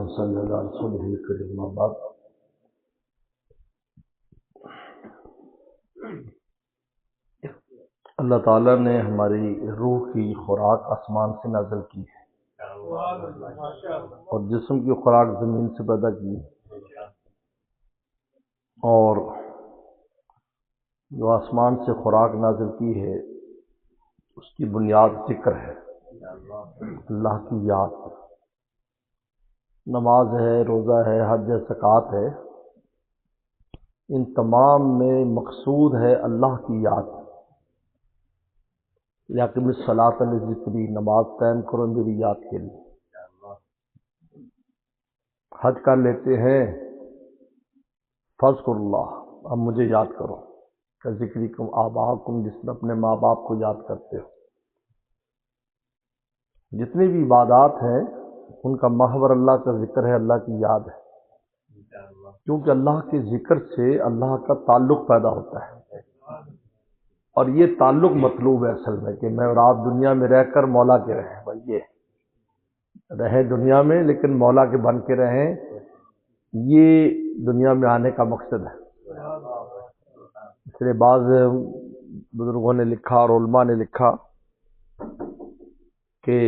صلی اللہ علیہ وسلم الکریم بعد۔ اللہ تعالیٰ نے ہماری روح کی خوراک آسمان سے نازل کی ہے اور جسم کی خوراک زمین سے پیدا کی، اور جو آسمان سے خوراک نازل کی ہے اس کی بنیاد ذکر ہے، اللہ کی یاد، نماز ہے، روزہ ہے، حج ہے، زکوٰۃ ہے، ان تمام میں مقصود ہے اللہ کی یاد۔ لیکن الصلاۃ لذکری، نماز قائم کرو میری یاد کے لیے۔ حج کر لیتے ہیں، فذکر اللہ، اب مجھے یاد کرو، کہ ذکرکم آباءکم، جس میں اپنے ماں باپ کو یاد کرتے ہو۔ جتنی بھی عبادات ہیں ان کا محور اللہ کا ذکر ہے، اللہ کی یاد ہے، کیونکہ اللہ کے ذکر سے اللہ کا تعلق پیدا ہوتا ہے، اور یہ تعلق مطلوب ہے اصل میں، کہ میں اور آپ دنیا میں رہ کر مولا کے رہیں، بھائی یہ رہیں دنیا میں لیکن مولا کے بن کے رہیں، یہ دنیا میں آنے کا مقصد ہے۔ اس لیے بعض بزرگوں نے لکھا اور علماء نے لکھا کہ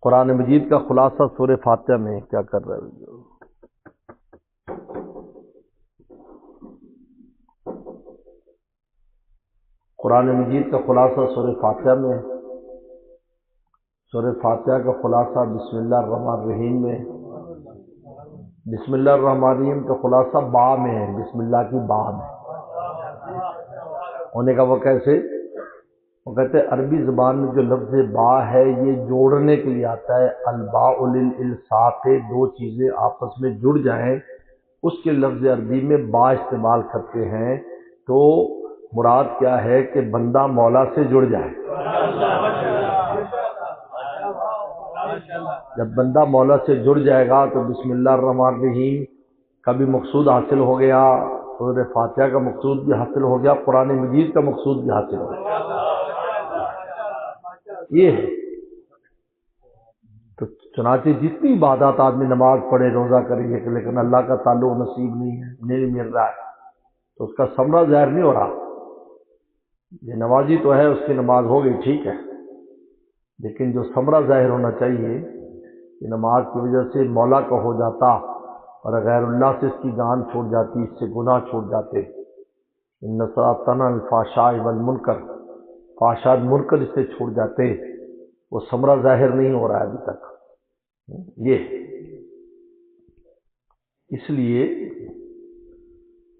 قرآن مجید کا خلاصہ سورہ فاتحہ میں کیا کر رہے ہیں، قرآن مجید کا خلاصہ سورہ فاتحہ میں، سورہ فاتحہ کا خلاصہ بسم اللہ الرحمن الرحیم میں، بسم اللہ الرحمن الرحیم کا خلاصہ با میں ہے، بسم اللہ کی با میں ہونے کا وہ کیسے؟ وہ کہتے ہیں عربی زبان میں جو لفظ با ہے یہ جوڑنے کے لیے آتا ہے، الباء للالصاق، دو چیزیں آپس میں جڑ جائیں اس کے لفظ عربی میں با استعمال کرتے ہیں۔ تو مراد کیا ہے کہ بندہ مولا سے جڑ جائے، جب بندہ مولا سے جڑ جائے گا تو بسم اللہ الرحمن الرحیم کا بھی مقصود حاصل ہو گیا، سورہ فاتحہ کا مقصود بھی حاصل ہو گیا، قرآن مجید کا مقصود بھی حاصل ہو گیا۔ یہ ہے تو چنانچہ جتنی عبادات آدمی نماز پڑھے، روزہ کرے، لیکن اللہ کا تعلق نصیب نہیں مل رہا ہے تو اس کا ثمرہ ظاہر نہیں ہو رہا۔ یہ نمازی تو ہے، اس کی نماز ہو گئی ٹھیک ہے، لیکن جو ثمرہ ظاہر ہونا چاہیے کہ نماز کی وجہ سے مولا کا ہو جاتا اور غیر اللہ سے اس کی جان چھوٹ جاتی، اس سے گناہ چھوٹ جاتے۔ ان الصلاۃ تنہی عن الفحشاء والمنکر، فحشاء منکر اس سے چھوٹ جاتے، وہ ثمرہ ظاہر نہیں ہو رہا ہے ابھی تک۔ یہ اس لیے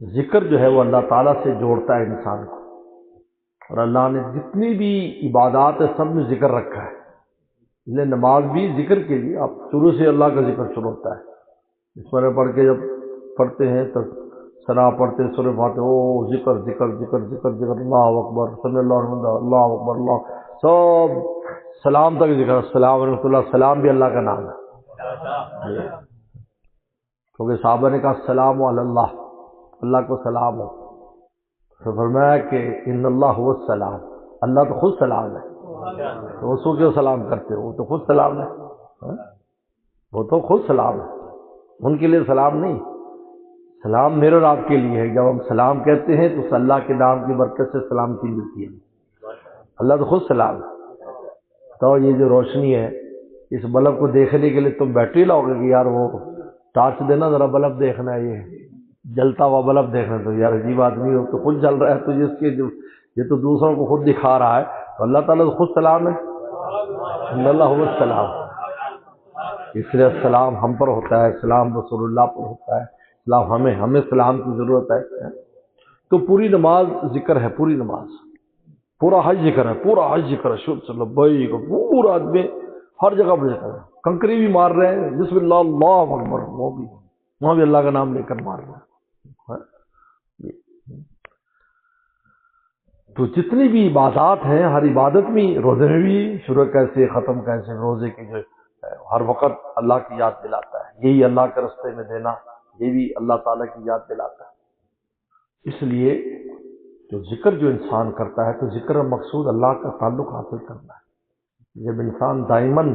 ذکر جو ہے وہ اللہ تعالیٰ سے جوڑتا ہے انسان کو، اور اللہ نے جتنی بھی عبادات ہے سب میں ذکر رکھا ہے، اس لیے نماز بھی ذکر کے لیے، آپ شروع سے اللہ کا ذکر شروع ہوتا ہے۔ اس میں پڑھ کے جب پڑھتے ہیں تو ثنا پڑھتے ہیں سورہ فاتحہ، او ذکر ذکر ذکر ذکر ذکر، اللہ اکبر، صلی اللہ علیہ وسلم، اللہ اکبر، اللہ، سب سلام تک ذکر، السلام علیکم اللہ، سلام بھی اللہ کا نام ہے، کیونکہ صحابہ نے کہا السلام علی اللہ، اللہ کو سلام ہو، تو فرمایا کہ ان اللہ هو السلام، اللہ تو خود سلام ہے، تو اس کو کیوں سلام کرتے ہو؟ وہ تو خود سلام ہے، وہ تو خود سلام ہے، ان کے لیے سلام نہیں، سلام میرے اور آپ کے لیے ہے۔ جب ہم سلام کہتے ہیں تو اللہ کے نام کی برکت سے سلامتی ملتی ہے، اللہ تو خود سلام ہے۔ تو یہ جو روشنی ہے، اس بلب کو دیکھنے کے لیے تم بیٹری لاؤ گے کہ یار وہ ٹارچ دینا ذرا، بلب دیکھنا ہے، یہ جلتا ہوا بلب دیکھنا، تو یار عجیب آدمی ہو، تو خود جل رہا ہے، تو یہ تو دوسروں کو خود دکھا رہا ہے، تو اللہ تعالیٰ تو خود سلام ہے، ان اللہ هو السلام۔ اس لیے السلام ہم پر ہوتا ہے، سلام رسول اللہ پر ہوتا ہے، سلام ہمیں سلام کی ضرورت ہے۔ تو پوری نماز ذکر ہے، پوری نماز، پورا حج ذکر ہے، پورا حج ذکر ہے، شروع سے لبیک، پورا آدمی ہر جگہ پر ذکر ہے، کنکری بھی مار رہے ہیں بسم اللہ اللہ اکبر، وہاں بھی اللہ کا نام لے کر مار رہے ہیں۔ تو جتنی بھی عبادات ہیں، ہر عبادت میں، روزے میں بھی شروع کیسے ختم کیسے، روزے کی جو ہر وقت اللہ کی یاد دلاتا ہے، یہی اللہ کے راستے میں دینا، یہ بھی اللہ تعالیٰ کی یاد دلاتا ہے۔ اس لیے جو ذکر جو انسان کرتا ہے تو ذکر مقصود اللہ کا تعلق حاصل کرنا ہے۔ جب انسان دائماً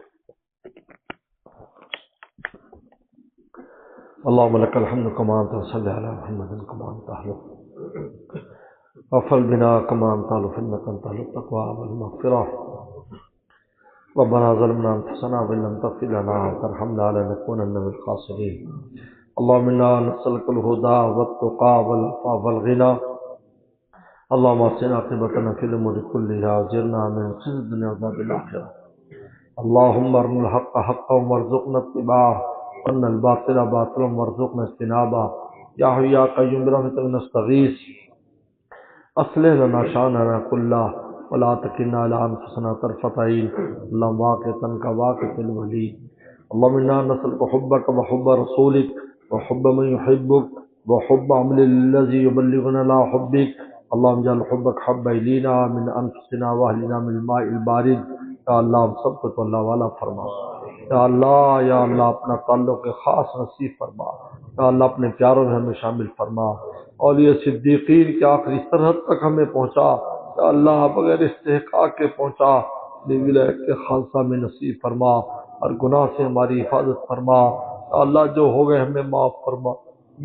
اللهم لك الحمد كما أنت وصل على محمد كما أنت أهله وافعل بنا كما أنت أهله إنك أنت أهل التقوى والمغفرة. ربنا ظلمنا أنفسنا وإن لم تغفر لنا وترحمنا لنكونن من الخاسرين. اللهم إنا نسألك الهدى والتقى والعفاف والغنى. اللهم احسن عاقبتنا في الأمور كلها وأجرنا من خزي الدنيا وعذاب الآخرة. اللهم ارنا الحق حقا وارزقنا اتباعه وارنا الباطل باطلا وارزقنا اجتنابه. يا حي يا قيوم برحمتك نستغيث اصلح لنا شاننا كله ولا تكلنا الى انفسنا طرفة عين. اللهم واقعا كواقع الوليد. اللهم انا نسألك حبك وحب رسولك وحب من يحبك وحب عمل الذي يبلغنا لا حبك. اللهم اجعل حبك حب الينا من انفسنا واهلنا من الماء البارد. یا اللہ ہم سب کو تو اللہ والا فرما. یا اللہ اپنا تعلق خاص نصیب فرما. یا اللہ اپنے پیاروں میں ہمیں شامل فرما. اولیاء صدیقین کے آخری سرحد تک ہمیں پہنچا. یا اللہ بغیر استحقاق کے پہنچا. ولایت کے خالصہ میں نصیب فرما. اور گناہ سے ہماری حفاظت فرما. یا اللہ جو ہو گئے ہمیں معاف فرما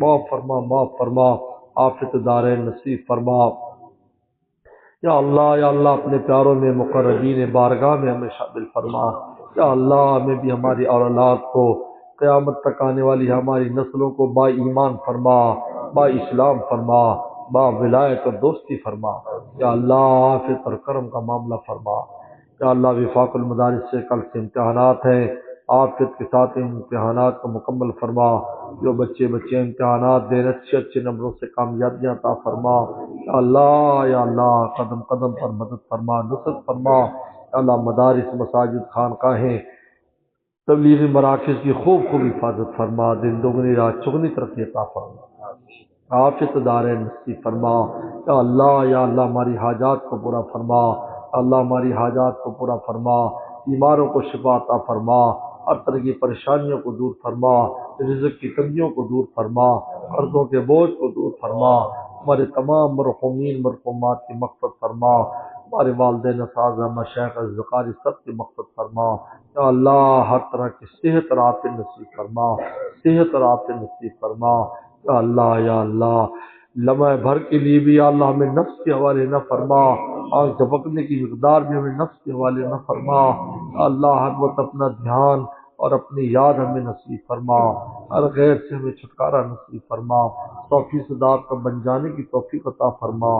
معاف فرما معاف فرما. آفت دارین نصیب فرما. یا اللہ اپنے پیاروں میں مقربین بارگاہ میں ہمیں شامل فرما. یا اللہ ہمیں بھی ہماری اولاد کو قیامت تک آنے والی ہماری نسلوں کو با ایمان فرما با اسلام فرما با ولایت اور دوستی فرما. یا اللہ عافیت اور کرم کا معاملہ فرما. یا اللہ وفاق المدارس سے کل سے امتحانات ہیں. عافیت کے ساتھ امتحانات کو مکمل فرما. جو بچے امتحانات دیں اچھے نمبروں سے کامیابیاں عطا فرما. یا اللہ قدم قدم پر مدد فرما نصرت فرما. یا اللہ مدارس مساجد خانقاہیں تبلیغی مراکز کی خوب حفاظت فرما. دن دگنی رات چگنی ترقی عطا فرما. عافیت دارین نصیب فرما. یا اللہ ہماری حاجات کو پورا فرما. اللہ ہماری حاجات کو پورا فرما. بیماروں کو شفا عطا فرما. ہر طرح کی پریشانیوں کو دور فرما. رزق کی تنگیوں کو دور فرما. قرضوں کے بوجھ کو دور فرما. ہمارے تمام مرحومین مرحومات کی مغفرت فرما. ہمارے والدین اساتذہ مشائخ اصدقاء سب کی مغفرت فرما. یا اللہ ہر طرح کی صحت اور عافیت نصیب فرما. صحت اور عافیت نصیب فرما. یا اللہ لمحہ بھر کے لیے بھی یا اللہ ہمیں نفس کے حوالے نہ فرما. آنکھ جھپکنے کی مقدار بھی ہمیں نفس کے حوالے نہ فرما. یا اللہ ہر وقت اپنا دھیان اور اپنی یاد ہمیں نصیب فرما. ہر غیر سے ہمیں چھٹکارا نصیب فرما. 100% کا بن جانے کی توفیق عطا فرما.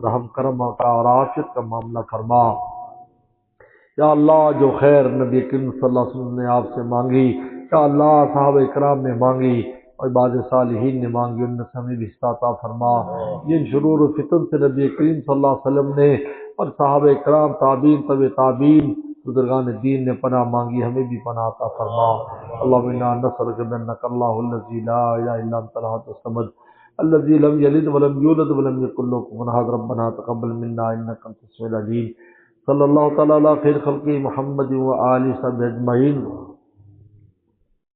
رحم کرم کا اور عافیت کا معاملہ فرما. یا اللہ جو خیر نبی کریم صلی اللہ علیہ وسلم نے آپ سے مانگی یا اللہ صحابہ اکرام نے مانگی اور عباد صالحین نے مانگی ان میں سے ہمیں بھی حصہ عطا فرما. جن شرور و فتن سے نبی کریم صلی اللہ علیہ وسلم نے اور صحابہ اکرام تابعین تابعین بزرگان دین نے پناہ مانگی ہمیں بھی پناہ عطا فرما. اللهم انا نسألك بأنك الله الذي لا اله الا انت الاحد الصمد الذي لم يلد ولم يولد ولم يكن له كفوا احد. ربنا تقبل منا انك انت السميع العليم. صلی اللہ تعالی علی خیر خلقی محمد و آلہ وصحبہ اجمعین.